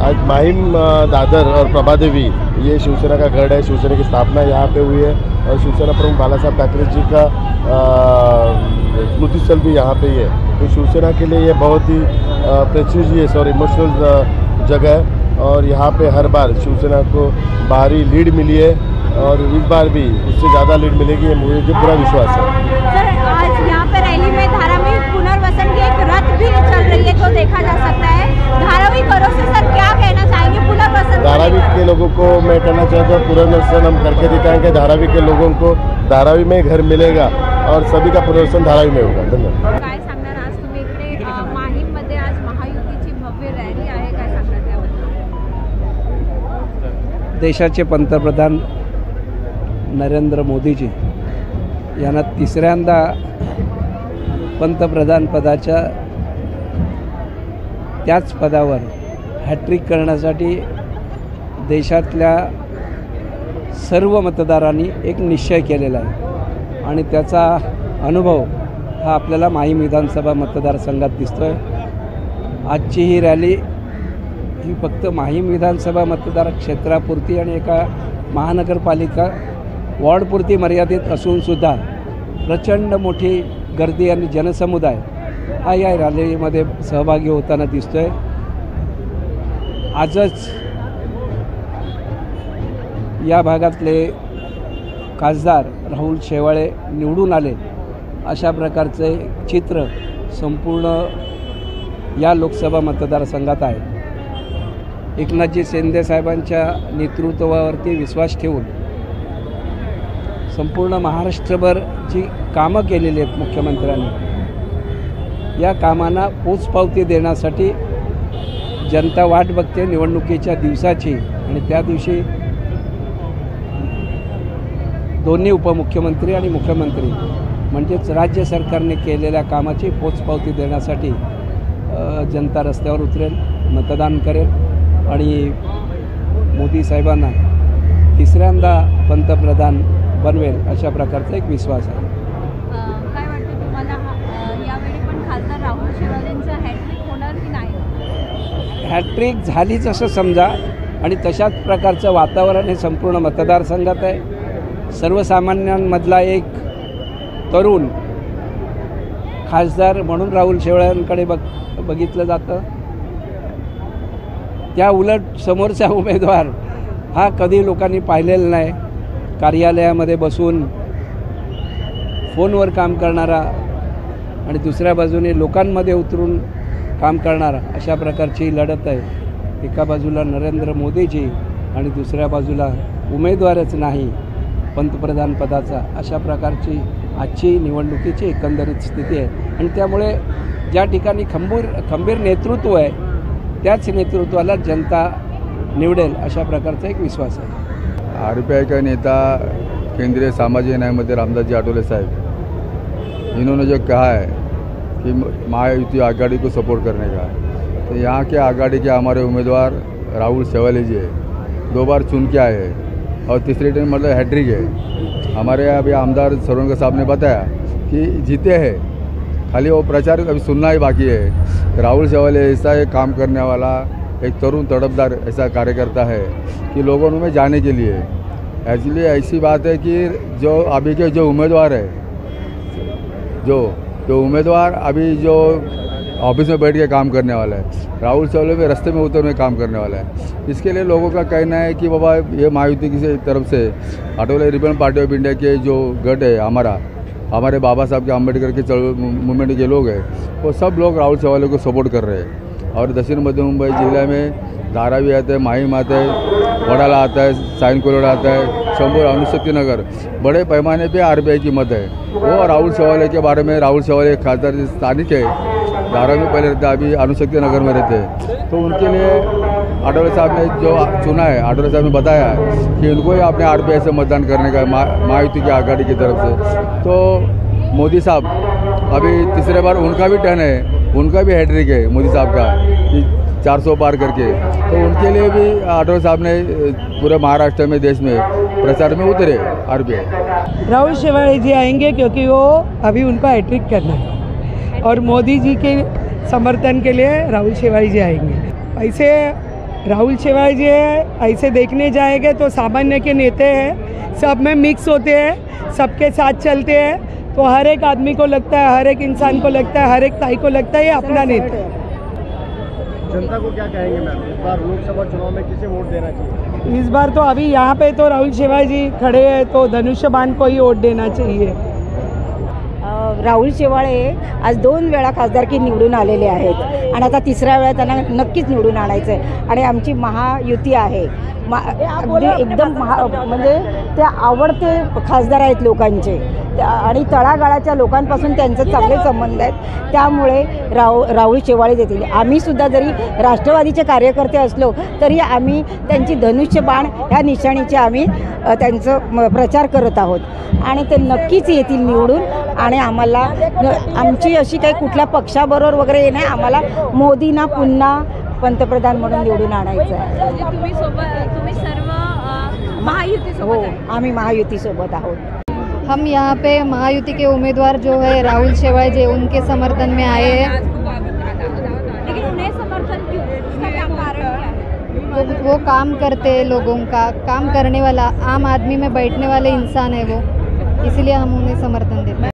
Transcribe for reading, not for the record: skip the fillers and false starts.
आज माहिम दादर और प्रभादेवी ये शिवसेना का गढ़ है। शिवसेना की स्थापना यहाँ पे हुई है और शिवसेना प्रमुख बाला साहब ठाकरे जी का स्मृति स्थल भी यहाँ पे ही है। तो शिवसेना के लिए ये बहुत ही प्रेस्टिजियस और इमोशनल जगह है और यहाँ पे हर बार शिवसेना को भारी लीड मिली है और इस बार भी उससे ज़्यादा लीड मिलेगी, ये मुझे पूरा विश्वास है। सर, आज यहाँ पर रैली में धारावी पुनर्वसन की एक रथ भी चल रही है जो देखा जा सकता है। धारावी करो से सर क्या कहना चाहेंगे पुनर्वसन? धारावी के लोगों को मैं कहना चाहता हूँ पुनर्वसन हम करके दिखाएंगे। धारावी के लोगों को धारावी में घर मिलेगा और सभी का पुनर्वसन धारावी में होगा। धन्यवाद। काय सांगणार आज तुम्ही इकडे माहीममध्ये आज महायुतीची भव्य रॅली आहे, काय सांगणार त्याबद्दल? देशाचे पंतप्रधान नरेंद्र मोदीजी यांना तिसऱ्यांदा पंतप्रधान पदाच्या त्याच पदावर हॅट्रिक करण्यासाठी देशातल्या सर्व मतदारांनी एक निश्चय केलेला आहे आणि त्याचा अनुभव हा आपल्याला माहीम विधानसभा मतदारसंघात दिसतो आहे। आजची ही रॅली ही फक्त माहीम विधानसभा मतदार क्षेत्रापुरती आणि एका महानगरपालिका वॉर्डपुरती मर्यादित असूनसुद्धा प्रचंड मोठी गर्दी आणि जनसमुदाय हा या रॅलीमध्ये सहभागी होताना दिसतो आहे। आजच या भागातले खासदार राहुल शेवाळे निवडून आले अशा प्रकारचे चित्र संपूर्ण या लोकसभा मतदारसंघात आहे। एकनाथजी शिंदे साहेबांच्या नेतृत्वावरती विश्वास ठेवून संपूर्ण महाराष्ट्रभर जी कामं केलेली आहेत मुख्यमंत्र्यांनी, या कामांना पोचपावती देण्यासाठी जनता वाट बघते निवडणुकीच्या दिवसाची आणि त्या दिवशी दोन्ही उपमुख्यमंत्री आणि मुख्यमंत्री म्हणजेच राज्य सरकारने केलेल्या कामाची पोचपावती देण्यासाठी जनता रस्त्यावर उतरेल, मतदान करेल आणि मोदी साहेबांना तिसऱ्यांदा पंतप्रधान बनवेल अशा प्रकारचा एक विश्वास आहे। काय वाटतं तुम्हाला यावेळी पण खासदार राहुल शेवाळेंचा हॅट्रिक होणार की नाही? हॅट्रिक झालीच असं समजा आणि तशाच प्रकारचं वातावरण हे संपूर्ण मतदारसंघात आहे। सर्वसामान्यांमधला एक तरुण खासदार म्हणून राहुल शेवाळेंकडे बघितलं जातं। त्या उलट समोरचा उमेदवार हा कधी लोकांनी पाहिलेला नाही। कार्यालयामध्ये बसून फोनवर काम करणारा आणि दुसऱ्या बाजूने लोकांमध्ये उतरून काम करणारा अशा प्रकारची लढत आहे। एका बाजूला नरेंद्र मोदीजी आणि दुसऱ्या बाजूला उमेदवारच नाही पंतप्रधान पदाचा, अशा प्रकारची आजची निवडणुकीची एकंदरीत स्थिती आहे आणि त्यामुळे ज्या ठिकाणी खंबीर नेतृत्व आहे त्याच नेतृत्वाला जनता निवडेल अशा प्रकारचा एक विश्वास आहे। आरपीआई का नेता केंद्रीय सामाजिक न्याय मंत्री रामदास जी आठवले साहब, इन्होंने जो कहा है कि महायुति आघाड़ी को सपोर्ट करने का, तो यहाँ के आघाड़ी के हमारे उम्मीदवार राहुल शेवाले जी है, 2 बार चुन के आए हैं और तीसरे टाइम मतलब हैट्रिक है। हमारे यहाँ अभी आमदार सरोनकर साहब ने बताया कि जीते हैं, खाली वो प्रचार अभी सुनना ही बाकी है। राहुल शेवाले ऐसा एक काम करने वाला एक तरुण तड़पदार ऐसा कार्यकर्ता है कि लोगों में जाने के लिए एक्चुअली ऐसी बात है कि जो अभी के जो उम्मीदवार है जो उम्मीदवार अभी जो ऑफिस में बैठ के काम करने वाला है, राहुल शेवाले में रास्ते में उतर में काम करने वाला है। इसके लिए लोगों का कहना है कि बाबा ये महायुति की तरफ से Athawale Republican Party of India के जो गढ़ है हमारे बाबा साहब के अम्बेडकर के मूवमेंट के लोग हैं, वो सब लोग राहुल शेवाले को सपोर्ट कर रहे हैं। और दक्षिण मध्य मुंबई जिले में धारावी आता है, माहिम आता है, वडाला आता है, साइन कोलोड आता है, शंभर अनुशक्ति नगर, बड़े पैमाने पे आरपीआई की मत है। वो राहुल शेवाले के बारे में, राहुल शेवाले खासदार स्थानिक है, धारावी में पहले रहते, अभी अनुशक्ति नगर में रहते हैं, तो उनके लिए आठवले साहब ने जो चुना है, आठवले साहब ने बताया कि उनको ही अपने आरपीआई से मतदान करने का महायुति की आघाड़ी की तरफ से। तो मोदी साहब अभी तीसरे बार उनका भी टर्न है, उनका भी हैट्रिक है मोदी साहब का कि 400 पार करके, तो उनके लिए भी आठवले साहब ने पूरे महाराष्ट्र में देश में प्रचार में उतरे आरपीआई। राहुल शेवाळे जी आएंगे क्योंकि वो अभी उनका हैट्रिक करना है और मोदी जी के समर्थन के लिए राहुल शेवाळे जी आएंगे। ऐसे राहुल शेवाली जी है, ऐसे देखने जाएंगे तो सामान्य के नेता हैं, सब में मिक्स होते हैं, सबके साथ चलते हैं, तो हर एक आदमी को लगता है, हर एक इंसान को लगता है, हर एक ताई को लगता है ये अपना नेता है। जनता को क्या कहेंगे मैम, इस बार लोकसभा चुनाव में किसे वोट देना चाहिए? इस बार तो अभी यहाँ पे तो राहुल शेवाली जी खड़े हैं, तो धनुष्यबाण को ही वोट देना चाहिए। राहुल शेवाळे आज 2 वेळा खासदारकी निवडून आलेले आहेत आणि आता तिसऱ्या वेळा त्यांना नक्कीच निवडून आणायचं आहे आणि आमची महायुती आहे। एकदम म्हणजे ते आवडते खासदार आहेत लोकांचे आणि तळागाळाच्या लोकांपासून त्यांचे चांगले संबंध आहेत, त्यामुळे राहुल शेवाळे देतील। आम्ही सुद्धा जरी राष्ट्रवादीचे कार्यकर्ते असलो तरी आम्ही त्यांची धनुष्यबाण ह्या निशाणीचे आम्ही त्यांचं प्रचार करत आहोत आणि ते नक्कीच येतील निवडून आणि आम्हाला आमची अशी काही कुठल्या पक्षाबरोबर वगैरे नाही, आम्हाला मोदींना पुन्हा पंतप्रधान म्हणून निवडून आणायचं आहे। तुम्ही सर्व महायुती हो, आम्ही महायुती सोबत आहोत। हम यहाँ पे महायुति के उम्मीदवार जो है राहुल शेवाळे जी उनके समर्थन में आए हैं। लेकिन उन्हें समर्थन क्यों, उसका क्या कारण है? वो काम करते हैं, लोगों का काम करने वाला, आम आदमी में बैठने वाले इंसान है वो, इसलिए हम उन्हें समर्थन देते हैं।